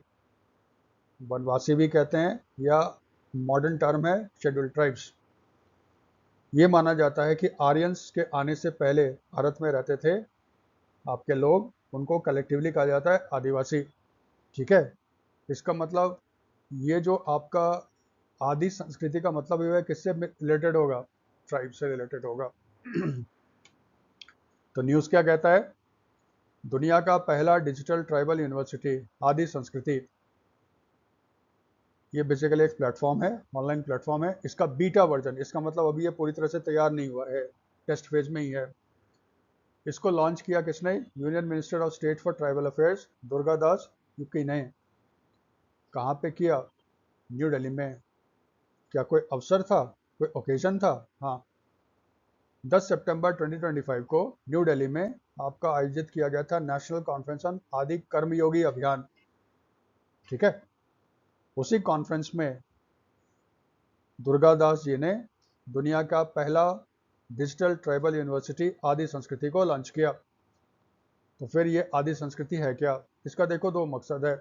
वनवासी भी कहते हैं, या मॉडर्न टर्म है शेड्यूल्ड ट्राइब्स। ये माना जाता है कि आर्यंस के आने से पहले भारत में रहते थे आपके लोग, उनको कलेक्टिवली कहा जाता है आदिवासी, ठीक है। इसका मतलब ये जो आपका आदि संस्कृति का मतलब ये है किससे रिलेटेड होगा? ट्राइब से रिलेटेड होगा। तो न्यूज़ क्या कहता है? दुनिया का पहला डिजिटल ट्राइबल यूनिवर्सिटी आदि संस्कृति, ये बेसिकली एक प्लेटफॉर्म है, ऑनलाइन प्लेटफॉर्म है। इसका बीटा वर्जन, इसका मतलब अभी ये पूरी तरह से तैयार नहीं हुआ है, टेस्ट फेज में ही है। इसको लॉन्च किया किसने? Union minister of state for tribal affairs Durga Das Uikey ने। कहाँ पे किया? न्यू दिल्ली में। क्या कोई अवसर था, कोई ओकेजन था? हाँ, 10 सितंबर 2025 को न्यू दिल्ली में आपका आयोजित किया गया था नेशनल कॉन्फ्रेंस ऑन आदि कर्मयोगी अभियान, ठीक है। उसी कॉन्फ्रेंस में दुर्गादास जी ने दुनिया का पहला डिजिटल ट्राइबल यूनिवर्सिटी आदि संस्कृति को लॉन्च किया। तो फिर ये आदि संस्कृति है क्या? इसका देखो 2 मकसद है।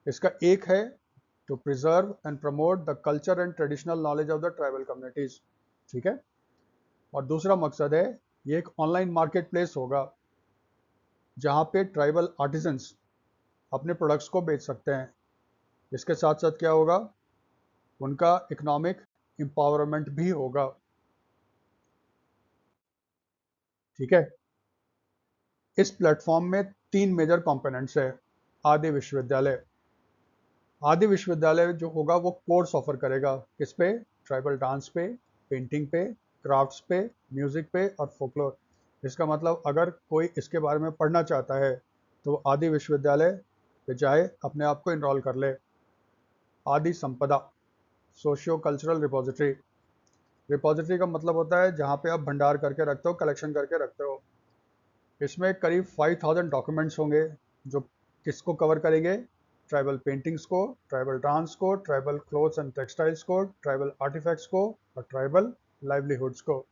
इसका एक है to preserve and promote the culture and traditional knowledge of the tribal communities, ठीक है। और दूसरा मकसद है, ये एक ऑनलाइन मार्केट प्लेस होगा जहाँ पे ट्राइबल आर्टिजन्स अपने प्रोडक्ट्स को बेच सकते हैं। इसके साथ साथ क्या होगा? उनका इकोनॉमिक एम्पावरमेंट भी होगा, ठीक है। इस प्लेटफॉर्म में 3 मेजर कंपोनेंट्स है। आदि विश्वविद्यालय, आदि विश्वविद्यालय जो होगा वो कोर्स ऑफर करेगा, किस पे? ट्राइबल डांस पे, पेंटिंग पे, क्राफ्ट्स पे, म्यूजिक पे और फोकलोर। इसका मतलब अगर कोई इसके बारे में पढ़ना चाहता है तो आदि विश्वविद्यालय पे जाए, अपने आप को इनरोल कर ले। आदि संपदा, सोशियो कल्चरल रिपोजिटरी। रिपोजिटरी का मतलब होता है जहाँ पे आप भंडार करके रखते हो, कलेक्शन करके रखते हो। इसमें करीब 5000 डॉक्यूमेंट्स होंगे जो किसको कवर करेंगे? ट्राइबल पेंटिंग्स को, ट्राइबल डांस को, ट्राइबल क्लोथ्स एंड टेक्सटाइल्स को, ट्राइबल आर्टिफैक्ट्स को और ट्राइबल लाइवलीहुड्स को।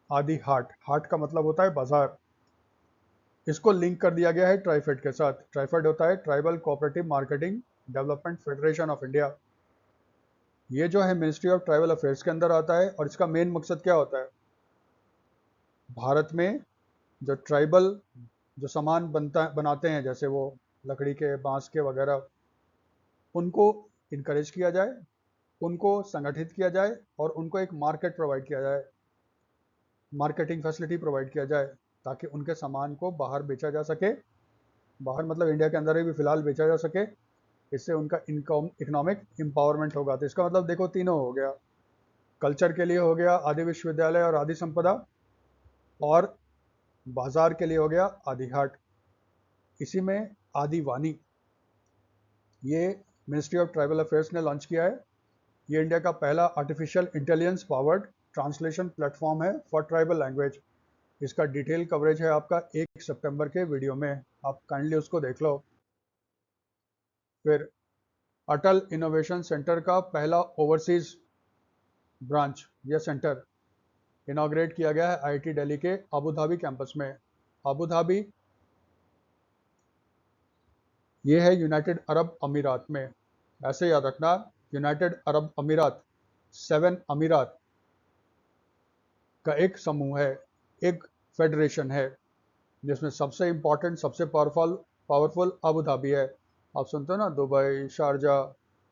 आदि हाट, हाट का मतलब होता है बाजार। इसको लिंक कर दिया गया है ट्राइफेड के साथ। ट्राइफेड होता है tribal cooperative marketing development federation of India. ये जो है मिनिस्ट्री ऑफ ट्राइबल अफेयर्स के अंदर आता है और इसका मेन मकसद क्या होता है? भारत में जो ट्राइबल जो सामान बनाते हैं, जैसे वो लकड़ी के, बांस के वगैरह, उनको इनकरेज किया जाए, उनको संगठित किया जाए और उनको एक मार्केट प्रोवाइड किया जाए, मार्केटिंग फैसिलिटी प्रोवाइड किया जाए, ताकि उनके सामान को बाहर बेचा जा सके। बाहर मतलब इंडिया के अंदर ही भी फिलहाल बेचा जा सके। इससे उनका इनकम, इकोनॉमिक एम्पावरमेंट होगा। तो इसका मतलब देखो, तीनों हो गया। कल्चर के लिए हो गया आदि विश्वविद्यालय और आदि संपदा, और बाजार के लिए हो गया आदि हाट। इसी में आदि वाणी, ये मिनिस्ट्री ऑफ ट्राइबल अफेयर्स ने लॉन्च किया है। ये इंडिया का पहला artificial intelligence powered translation platform है फॉर ट्राइबल लैंग्वेज। इसका डिटेल कवरेज है आपका 1 सितंबर के वीडियो में, आप काइंडली उसको देख लो। फिर अटल इनोवेशन सेंटर का पहला ओवरसीज ब्रांच या सेंटर इनॉग्रेट किया गया है आईआईटी दिल्ली के अबू धाबी कैंपस में। अबू धाबी ये है यूनाइटेड अरब अमीरात में। ऐसे याद रखना, यूनाइटेड अरब अमीरात 7 अमीरात का एक समूह है, एक फेडरेशन है, जिसमें सबसे इंपॉर्टेंट, सबसे पावरफुल पावरफुल अबू धाबी है। आप सुनते हो ना, दुबई, शारजा,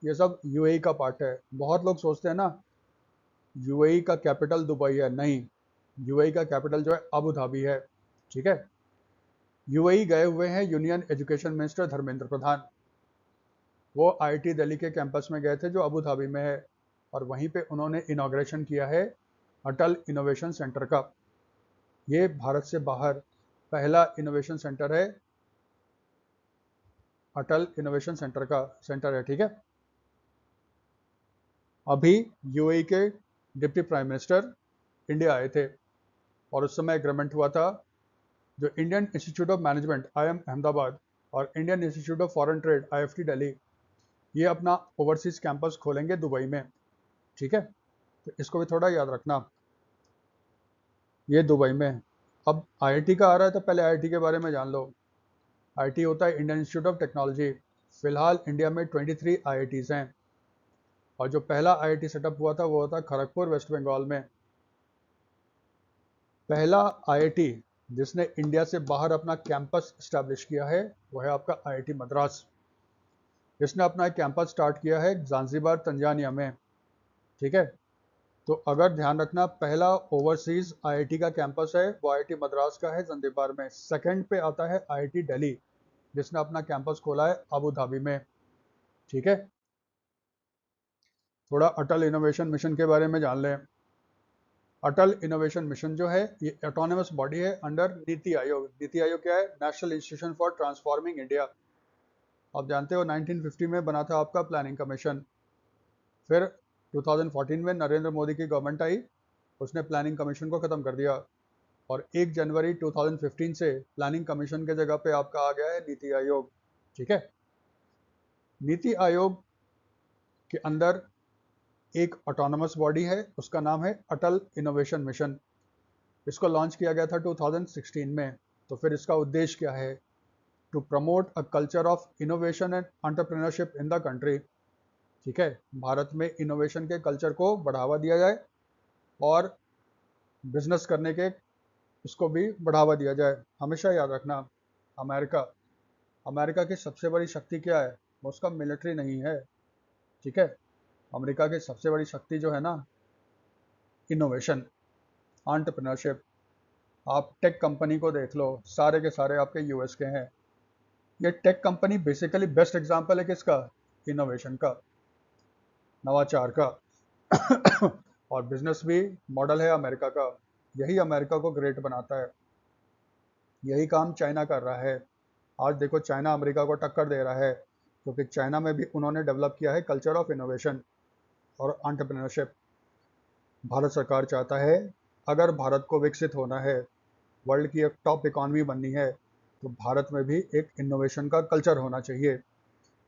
ये सब यूएई का पार्ट है। बहुत लोग सोचते हैं ना यूएई का कैपिटल दुबई है, नहीं, यूएई का कैपिटल जो है अबू धाबी है। ठीक है। यूएई गए हुए हैं union education minister Dharmendra Pradhan. वो आईआईटी दिल्ली के कैंपस में गए थे जो अबू धाबी में है, और वहीं पे उन्होंने इनॉग्रेशन किया है अटल इनोवेशन सेंटर का। ये भारत से बाहर पहला इनोवेशन सेंटर है, अटल इनोवेशन सेंटर का सेंटर है। ठीक है। अभी यूएई के डिप्टी प्राइम मिनिस्टर इंडिया आए थे और उस समय एग्रीमेंट हुआ था, जो Indian institute of management IIM Ahmedabad और Indian institute of foreign trade IIFT Delhi, ये अपना ओवरसीज कैंपस खोलेंगे दुबई में। ठीक है। तो इसको भी थोड़ा याद रखना, ये दुबई में। अब आईआईटी का आ रहा है तो पहले आईआईटी के बारे में जान लो। आईआईटी होता है इंडियन इंस्टीट्यूट ऑफ टेक्नोलॉजी। फिलहाल इंडिया में 23 आईआईटीज हैं, और जो पहला आईआईटी सेटअप हुआ था वो होता खड़गपुर, वेस्ट बंगाल में। पहला आईआईटी जिसने इंडिया से बाहर अपना कैंपस स्टैब्लिश किया है वो है आपका आईआईटी मद्रास। इसने अपना एक कैंपस स्टार्ट किया है ज़ांज़ीबार, तंजानिया में। ठीक है। तो अगर ध्यान रखना, पहला ओवरसीज आईआईटी का कैंपस है वो आईआईटी मद्रास का है ज़ांज़ीबार में। सेकंड पे आता है आईआईटी दिल्ली, जिसने अपना कैंपस खोला है अबू धाबी में। ठीक है। थोड़ा अटल इनोवेशन मिशन के बारे में जान लें। अटल इनोवेशन मिशन जो है ये ऑटोनमस बॉडी है अंडर नीति आयोग। नीति आयोग क्या है? National institution for transforming India. आप जानते हो 1950 में बना था आपका प्लानिंग कमीशन। फिर 2014 में नरेंद्र मोदी की गवर्नमेंट आई, उसने प्लानिंग कमीशन को ख़त्म कर दिया, और 1 जनवरी 2015 से प्लानिंग कमीशन के जगह पे आपका आ गया है नीति आयोग। ठीक है। नीति आयोग के अंदर एक ऑटोनमस बॉडी है, उसका नाम है अटल इनोवेशन मिशन। इसको लॉन्च किया गया था 2016 में। तो फिर इसका उद्देश्य क्या है? To promote a culture of innovation and entrepreneurship in the country. ठीक है। भारत में इनोवेशन के कल्चर को बढ़ावा दिया जाए और बिजनेस करने के इसको भी बढ़ावा दिया जाए। हमेशा याद रखना, अमेरिका अमेरिका की सबसे बड़ी शक्ति क्या है? वो उसका मिलिट्री नहीं है। ठीक है। अमेरिका की सबसे बड़ी शक्ति जो है ना, इनोवेशन, एंटरप्रेन्योरशिप। आप टेक कंपनी को देख लो, सारे के सारे आपके यूएस के हैं। ये tech company basically best example है किसका? इनोवेशन का, नवाचार का। और बिजनेस भी मॉडल है अमेरिका का। यही अमेरिका को ग्रेट बनाता है। यही काम चाइना कर रहा है। आज देखो चाइना अमेरिका को टक्कर दे रहा है, क्योंकि चाइना में भी उन्होंने डेवलप किया है कल्चर ऑफ इनोवेशन और एंटरप्रेन्योरशिप। भारत सरकार चाहता है, अगर भारत को विकसित होना है, वर्ल्ड की एक टॉप इकॉनमी बननी है, तो भारत में भी एक इनोवेशन का कल्चर होना चाहिए।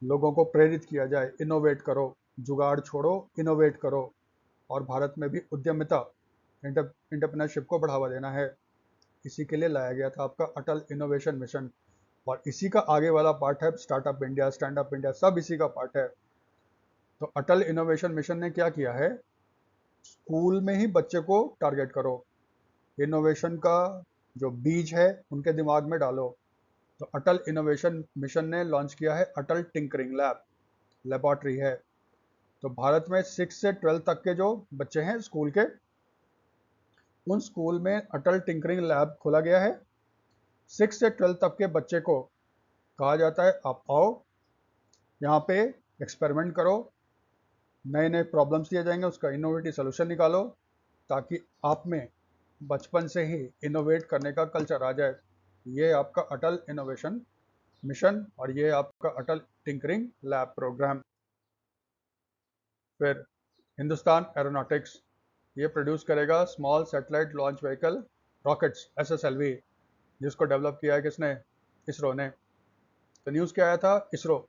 लोगों को प्रेरित किया जाए, इनोवेट करो, जुगाड़ छोड़ो, इनोवेट करो। और भारत में भी उद्यमिता, एंटरप्रेन्योरशिप को बढ़ावा देना है। इसी के लिए लाया गया था आपका अटल इनोवेशन मिशन। और इसी का आगे वाला पार्ट है startup India, stand up India, सब इसी का पार्ट है। तो अटल इनोवेशन मिशन ने क्या किया है? स्कूल में ही बच्चे को टारगेट करो, इनोवेशन का जो बीज है उनके दिमाग में डालो। तो अटल इनोवेशन मिशन ने लॉन्च किया है अटल टिंकरिंग लैब, लेबोरेटरी है। तो भारत में 6 से 12 तक के जो बच्चे हैं स्कूल के, उन स्कूल में अटल टिंकरिंग लैब खोला गया है। 6 से 12 तक के बच्चे को कहा जाता है, आप आओ यहाँ पे, एक्सपेरिमेंट करो, नए नए प्रॉब्लम्स दिए जाएंगे, उसका इनोवेटिव सोल्यूशन निकालो, ताकि आप में बचपन से ही इनोवेट करने का कल्चर आ जाए। ये आपका अटल इनोवेशन मिशन और ये आपका अटल टिंकरिंग लैब प्रोग्राम। फिर हिंदुस्तान एरोनॉटिक्स, ये प्रोड्यूस करेगा small satellite launch vehicle rockets, SSLV, जिसको डेवलप किया है किसने? इसरो ने। तो न्यूज़ क्या आया था? ISRO,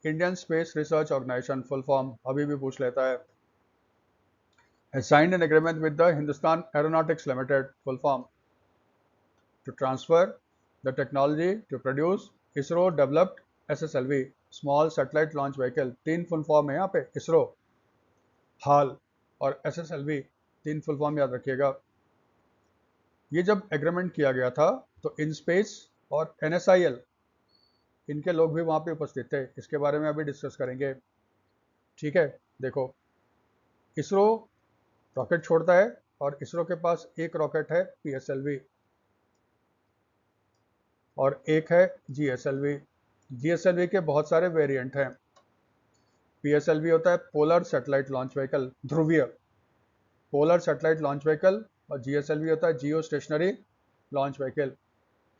Indian Space Research Organisation, full form अभी भी पूछ लेता है, has signed an agreement with the Hindustan Aeronautics Limited, full form, to transfer the technology to produce ISRO developed SSLV, small satellite launch vehicle। 3 full form है यहाँ पे, इसरो, हाल और SSLV, 3 full form याद रखिएगा। ये जब एग्रीमेंट किया गया था तो इनस्पेस और NSIL, इनके लोग भी वहाँ पे उपस्थित थे। इसके बारे में अभी डिस्कस करेंगे, ठीक है। देखो, इसरो रॉकेट छोड़ता है और इसरो के पास एक रॉकेट है PSLV और एक है GSLV। GSLV के बहुत सारे वेरिएंट हैं। PSLV होता है पोलर सैटेलाइट लॉन्च व्हीकल, ध्रुवीय पोलर सैटेलाइट लॉन्च व्हीकल, और GSLV होता है जियो stationery launch vehicle.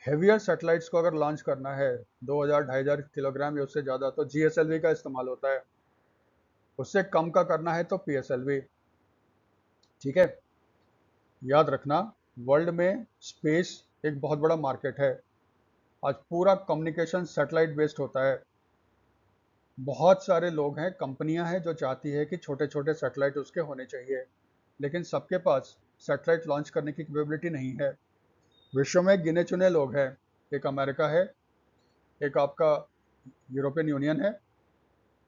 Heavier satellites को अगर लॉन्च करना है 2000-2500 किलोग्राम या उससे ज़्यादा, तो GSLV का इस्तेमाल होता है। उससे कम का करना है तो PSLV, ठीक है। याद रखना, वर्ल्ड में स्पेस एक बहुत बड़ा मार्केट है। आज पूरा कम्युनिकेशन सैटेलाइट बेस्ड होता है। बहुत सारे लोग हैं, कंपनियां हैं जो चाहती है कि छोटे छोटे सैटेलाइट उसके होने चाहिए, लेकिन सबके पास सैटेलाइट लॉन्च करने की कैपेबिलिटी नहीं है। विश्व में गिने चुने लोग हैं, एक अमेरिका है, एक आपका यूरोपियन यूनियन है,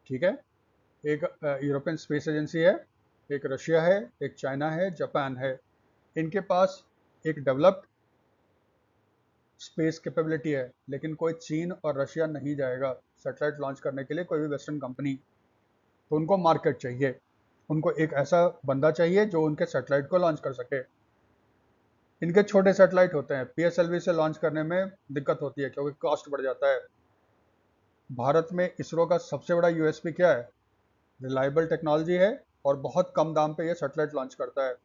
ठीक है, एक यूरोपियन स्पेस एजेंसी है, एक रशिया है, एक चाइना है, जापान है। इनके पास एक डेवलप्ड स्पेस कैपेबिलिटी है, लेकिन कोई चीन और रशिया नहीं जाएगा सैटेलाइट लॉन्च करने के लिए, कोई भी वेस्टर्न कंपनी। तो उनको मार्केट चाहिए, उनको एक ऐसा बंदा चाहिए जो उनके सैटेलाइट को लॉन्च कर सके। इनके छोटे सैटेलाइट होते हैं, PSLV से लॉन्च करने में दिक्कत होती है क्योंकि कॉस्ट बढ़ जाता है। भारत में इसरो का सबसे बड़ा USP क्या है? रिलायबल टेक्नोलॉजी है और बहुत कम दाम पे ये सैटेलाइट लॉन्च करता है।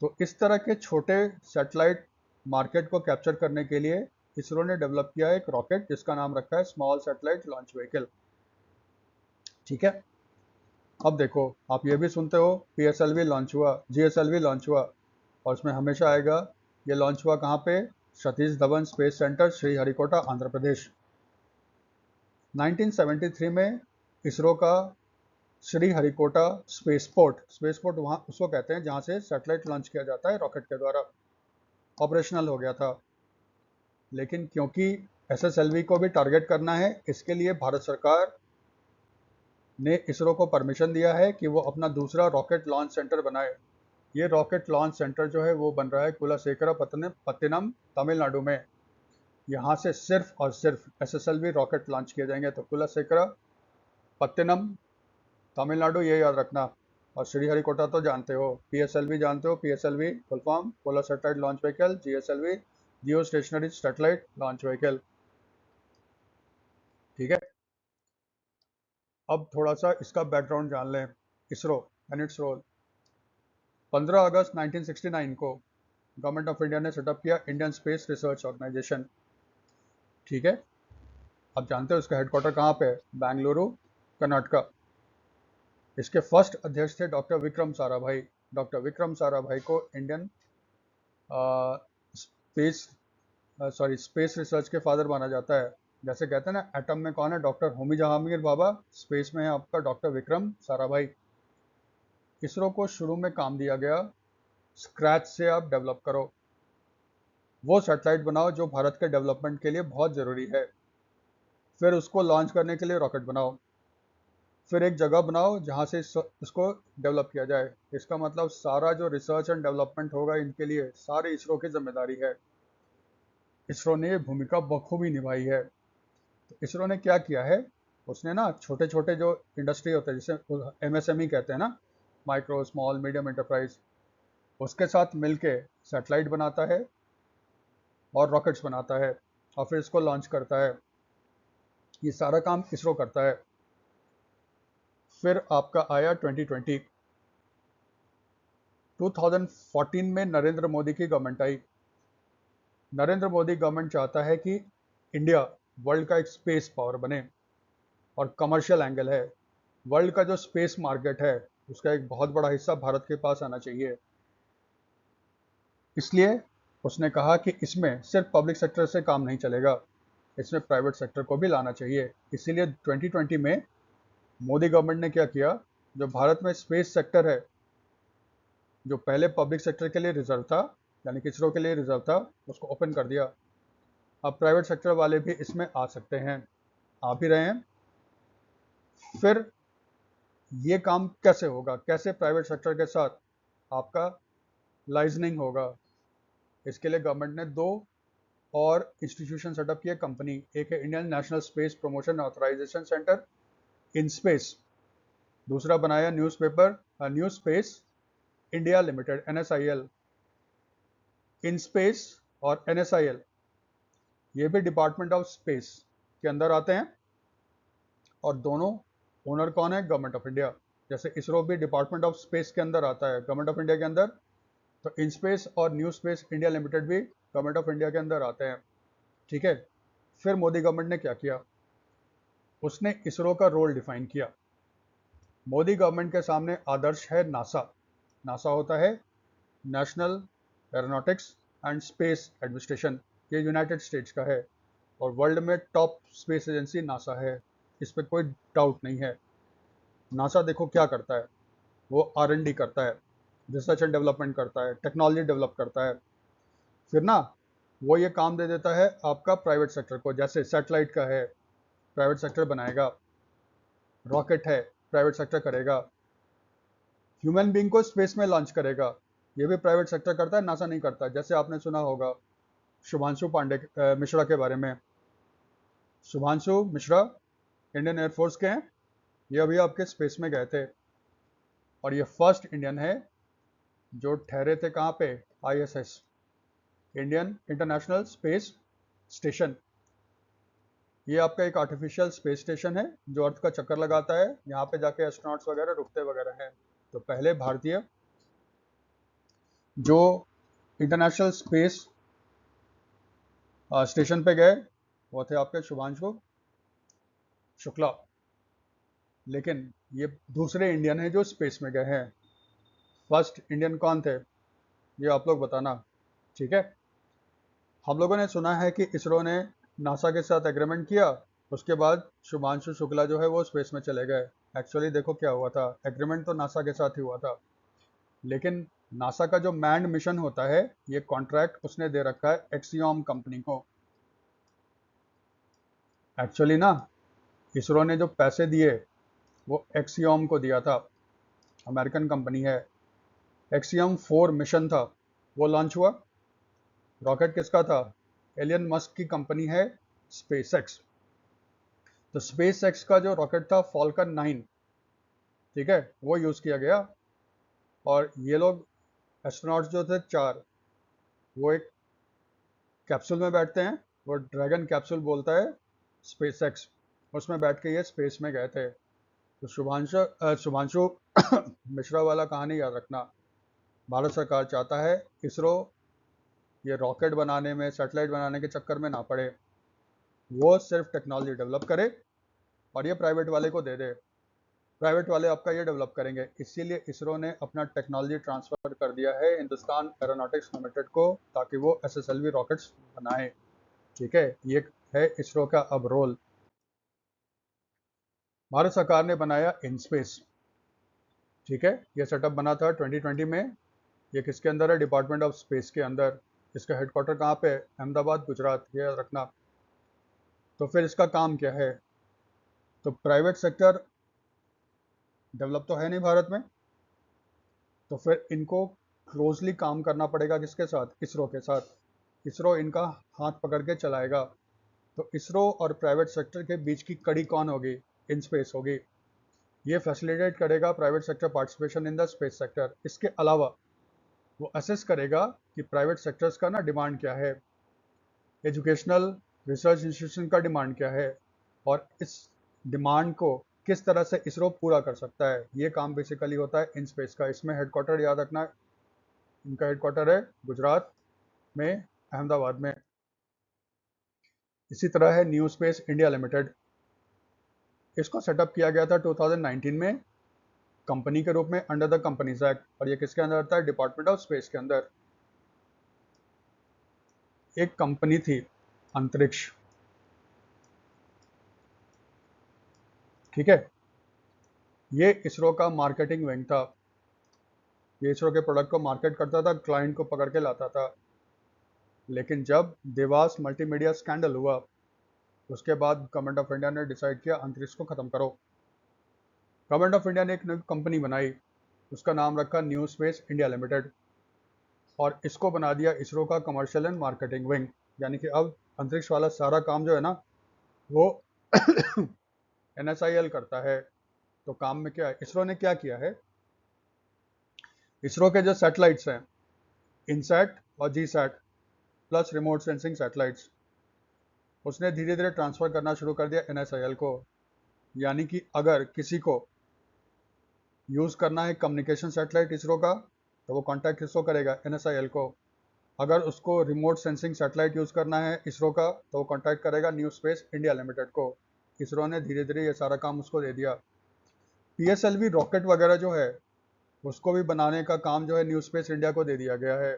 तो इस तरह के छोटे सैटेलाइट मार्केट को कैप्चर करने के लिए इसरो ने डेवलप किया है एक रॉकेट जिसका नाम रखा है स्मॉल सैटेलाइट लॉन्च व्हीकल, ठीक है। अब देखो, आप ये भी सुनते हो PSLV लॉन्च हुआ, GSLV लॉन्च हुआ, और उसमें हमेशा आएगा ये लॉन्च हुआ कहाँ पे? Satish Dhawan space centre, Sriharikota, Andhra Pradesh. 1973 में इसरो का श्रीहरिकोटा स्पेसपोर्ट वहाँ उसको कहते हैं जहाँ से सैटेलाइट लॉन्च किया जाता है रॉकेट के द्वारा, ऑपरेशनल हो गया था। लेकिन क्योंकि SSLV को भी टारगेट करना है, इसके लिए भारत सरकार ने इसरो को परमिशन दिया है कि वो अपना दूसरा रॉकेट लॉन्च सेंटर बनाए। ये रॉकेट लॉन्च सेंटर जो है वो बन रहा है कुलाशेखर पत्तिनम, तमिलनाडु में। यहाँ से सिर्फ और सिर्फ SSLV रॉकेट लॉन्च किए जाएंगे। तो कुलाशेखर पत्तिनम, तमिलनाडु, ये याद रखना। और श्रीहरिकोटा तो जानते हो, PSLV जानते हो, PSLV full form polar satellite launch vehicle, GSLV geostationary satellite launch vehicle. ठीक है, अब थोड़ा सा इसका बैकग्राउंड जान लें। ISRO and its role. 15 अगस्त 1969 को गवर्नमेंट ऑफ इंडिया ने सेटअप किया इंडियन स्पेस रिसर्च ऑर्गेनाइजेशन। ठीक है, आप जानते हो इसका हेडक्वार्टर कहाँ पे है? बेंगलुरु, कर्नाटका। इसके फर्स्ट अध्यक्ष थे डॉक्टर विक्रम साराभाई। डॉक्टर विक्रम साराभाई को इंडियन स्पेस स्पेस रिसर्च के फादर माना जाता है। जैसे कहते हैं ना, एटम में कौन है? डॉक्टर होमी जहांगीर बाबा। स्पेस में है आपका डॉक्टर विक्रम साराभाई। इसरो को शुरू में काम दिया गया, स्क्रैच से आप डेवलप करो, वो सैटेलाइट बनाओ जो भारत के डेवलपमेंट के लिए बहुत ज़रूरी है। फिर उसको लॉन्च करने के लिए रॉकेट बनाओ, फिर एक जगह बनाओ जहाँ से इसको डेवलप किया जाए। इसका मतलब सारा जो रिसर्च एंड डेवलपमेंट होगा इनके लिए सारी इसरो की जिम्मेदारी है। इसरो ने ये भूमिका बखूबी निभाई है। तो इसरो ने क्या किया है, उसने ना छोटे छोटे जो इंडस्ट्री होते हैं, जिसे MSME कहते हैं ना, माइक्रो स्मॉल मीडियम एंटरप्राइज, उसके साथ मिलके सैटेलाइट बनाता है और रॉकेट्स बनाता है और फिर इसको लॉन्च करता है। ये सारा काम इसरो करता है। फिर आपका आया 2020। 2014 में नरेंद्र मोदी की गवर्नमेंट आई। नरेंद्र मोदी गवर्नमेंट चाहता है कि इंडिया वर्ल्ड का एक स्पेस पावर बने, और कमर्शियल एंगल है। वर्ल्ड का जो स्पेस मार्केट है उसका एक बहुत बड़ा हिस्सा भारत के पास आना चाहिए। इसलिए उसने कहा कि इसमें सिर्फ पब्लिक सेक्टर से काम नहीं चलेगा, इसमें प्राइवेट सेक्टर को भी लाना चाहिए। इसीलिए 2020 में मोदी गवर्नमेंट ने क्या किया, जो भारत में स्पेस सेक्टर है, जो पहले पब्लिक सेक्टर के लिए रिजर्व था, यानी कि इसरो के लिए रिजर्व था, उसको ओपन कर दिया। अब प्राइवेट सेक्टर वाले भी इसमें आ सकते हैं, आ भी रहे हैं। फिर ये काम कैसे होगा, कैसे प्राइवेट सेक्टर के साथ आपका लाइजनिंग होगा? इसके लिए गवर्नमेंट ने 2 और इंस्टीट्यूशन सेटअप किए, कंपनी। एक है Indian National Space Promotion Authorisation Centre, in space. दूसरा बनाया new space India limited, NSIL। In space और NSIL ये भी डिपार्टमेंट ऑफ स्पेस के अंदर आते हैं, और दोनों ओनर कौन है? Government of India. जैसे इसरो भी डिपार्टमेंट ऑफ स्पेस के अंदर आता है, गवर्नमेंट ऑफ इंडिया के अंदर, तो इन स्पेस और न्यू स्पेस इंडिया लिमिटेड भी गवर्नमेंट ऑफ इंडिया के अंदर आते हैं। ठीक है, फिर मोदी गवर्नमेंट ने क्या किया, उसने इसरो का रोल डिफाइन किया। मोदी गवर्नमेंट के सामने आदर्श है नासा। नासा होता है national aeronautics and space administration. ये यूनाइटेड स्टेट्स का है, और वर्ल्ड में टॉप स्पेस एजेंसी नासा है, इस पर कोई डाउट नहीं है। नासा देखो क्या करता है, वो R&D करता है, रिसर्च एंड डेवलपमेंट करता है, टेक्नोलॉजी डेवलप करता है। फिर ना वो ये काम दे देता है आपका प्राइवेट सेक्टर को। जैसे सैटेलाइट का है, प्राइवेट सेक्टर बनाएगा, रॉकेट है, प्राइवेट सेक्टर करेगा, ह्यूमन बीइंग को स्पेस में लॉन्च करेगा, ये भी प्राइवेट सेक्टर करता है, नासा नहीं करता। जैसे आपने सुना होगा शुभांशु मिश्रा के बारे में। शुभांशु मिश्रा इंडियन एयरफोर्स के हैं, ये अभी आपके स्पेस में गए थे, और ये फर्स्ट इंडियन है जो ठहरे थे कहाँ पे? ISS, Indian international space station. ये आपका एक आर्टिफिशियल स्पेस स्टेशन है जो अर्थ का चक्कर लगाता है, यहाँ पे जाके एस्ट्रोनॉट्स वगैरह रुकते वगैरह हैं। तो पहले भारतीय जो इंटरनेशनल स्पेस स्टेशन पे गए वो थे आपके शुभांशु शुक्ला। लेकिन ये दूसरे इंडियन हैं जो स्पेस में गए हैं। फर्स्ट इंडियन कौन थे, ये आप लोग बताना। ठीक है, हम लोगों ने सुना है कि इसरो ने नासा के साथ एग्रीमेंट किया, उसके बाद शुभांशु शुक्ला जो है वो स्पेस में चले गए। एक्चुअली देखो क्या हुआ था, एग्रीमेंट तो नासा के साथ ही हुआ था, लेकिन नासा का जो मैंड मिशन होता है, ये कॉन्ट्रैक्ट उसने दे रखा है एक्सियोम कंपनी को। एक्चुअली ना इसरो ने जो पैसे दिए वो एक्सियोम को दिया था, अमेरिकन कंपनी है। एक्सियोम 4 मिशन था, वो लॉन्च हुआ। रॉकेट किसका था? एलियन मस्क की कंपनी है स्पेसएक्स। तो स्पेसएक्स का जो रॉकेट था फॉल्कन 9, ठीक है, वो यूज किया गया और ये लोग एस्ट्रोनॉट्स जो थे 4, वो एक कैप्सूल में बैठते हैं, वो ड्रैगन कैप्सूल बोलता है स्पेस एक्स, उसमें बैठ के ये स्पेस में गए थे। तो शुभांशु मिश्रा वाला कहानी याद रखना। भारत सरकार चाहता है इसरो ये रॉकेट बनाने में, सैटेलाइट बनाने के चक्कर में ना पड़े, वो सिर्फ टेक्नोलॉजी डेवलप करे और ये प्राइवेट वाले को दे दे, प्राइवेट वाले आपका ये डेवलप करेंगे। इसीलिए इसरो ने अपना टेक्नोलॉजी ट्रांसफर कर दिया है हिंदुस्तान एरोनॉटिक्स लिमिटेड को, ताकि वो SSLV रॉकेट्स बनाए। ठीक है, ये है इसरो का अब रोल। भारत सरकार ने बनाया इनस्पेस। ठीक है, ये सेटअप बना था 2020 में। ये किसके अंदर है? डिपार्टमेंट ऑफ स्पेस के अंदर। इसका हेडक्वार्टर कहाँ पे है? अहमदाबाद, गुजरात, ये याद रखना। तो फिर इसका काम क्या है? तो प्राइवेट सेक्टर डेवलप तो है नहीं भारत में, तो फिर इनको क्लोजली काम करना पड़ेगा किसके साथ? इसरो के साथ। इसरो इनका हाथ पकड़ के चलाएगा। तो इसरो और प्राइवेट सेक्टर के बीच की कड़ी कौन होगी? इनस्पेस होगी। ये फैसिलिटेट करेगा private sector participation in the space sector. इसके अलावा वो असेस करेगा कि प्राइवेट सेक्टर्स का ना डिमांड क्या है, एजुकेशनल रिसर्च इंस्टीट्यूशन का डिमांड क्या है, और इस डिमांड को किस तरह से इसरो पूरा कर सकता है। ये काम बेसिकली होता है इन स्पेस का। इसमें हेडक्वार्टर याद रखना, इनका हेडक्वार्टर है गुजरात में, अहमदाबाद में। इसी तरह है न्यू स्पेस इंडिया लिमिटेड। इसको सेटअप किया गया था 2019 में कंपनी के रूप में अंडर द कंपनीज एक्ट, और ये किसके अंदर आता है? डिपार्टमेंट ऑफ स्पेस के अंदर। एक कंपनी थी अंतरिक्ष। ठीक है, ये इसरो का मार्केटिंग विंग था। ये इसरो के प्रोडक्ट को मार्केट करता था, क्लाइंट को पकड़ के लाता था। लेकिन जब देवास मल्टीमीडिया स्कैंडल हुआ, उसके बाद गवर्नमेंट ऑफ इंडिया ने डिसाइड किया अंतरिक्ष को खत्म करो। गवर्नमेंट ऑफ इंडिया ने एक नई कंपनी बनाई, उसका नाम रखा न्यू स्पेस इंडिया लिमिटेड, और इसको बना दिया इसरो का कमर्शियल एंड मार्केटिंग विंग। यानी कि अब अंतरिक्ष वाला सारा काम जो है ना, वो NSIL करता है। तो काम में क्या है, इसरो ने क्या किया है? इसरो के जो सैटेलाइट्स हैं, इनसैट और GSAT plus remote sensing satellites, उसने धीरे धीरे ट्रांसफर करना शुरू कर दिया NSIL को। यानी कि अगर किसी को यूज़ करना है कम्युनिकेशन सैटेलाइट इसरो का, तो वो कॉन्टैक्ट किसको करेगा? NSIL को। अगर उसको रिमोट सेंसिंग सैटेलाइट यूज़ करना है इसरो का, तो वो कॉन्टैक्ट करेगा न्यू स्पेस इंडिया लिमिटेड को। इसरो ने धीरे धीरे ये सारा काम उसको दे दिया। PSLV रॉकेट वगैरह जो है, उसको भी बनाने का काम जो है न्यू स्पेस इंडिया को दे दिया गया है।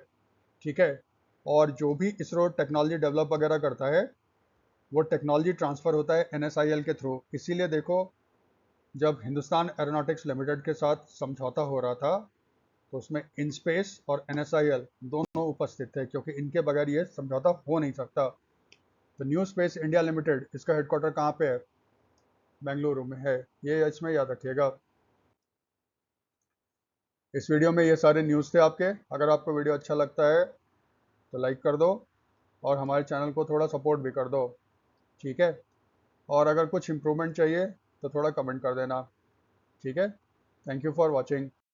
ठीक है, और जो भी इसरो टेक्नोलॉजी डेवलप वगैरह करता है, वो टेक्नोलॉजी ट्रांसफ़र होता है NSIL के थ्रू। इसीलिए देखो, जब हिंदुस्तान एरोनॉटिक्स लिमिटेड के साथ समझौता हो रहा था, तो उसमें इनस्पेस और NSIL दोनों उपस्थित थे, क्योंकि इनके बगैर ये समझौता हो नहीं सकता। तो न्यू स्पेस इंडिया लिमिटेड, इसका हेडक्वार्टर कहाँ पे है? बेंगलुरु में है। ये इसमें याद रखिएगा। इस वीडियो में ये सारे न्यूज़ थे आपके। अगर आपको वीडियो अच्छा लगता है तो लाइक कर दो, और हमारे चैनल को थोड़ा सपोर्ट भी कर दो। ठीक है, और अगर कुछ इम्प्रूवमेंट चाहिए तो थोड़ा कमेंट कर देना। ठीक है, थैंक यू फॉर वॉचिंग।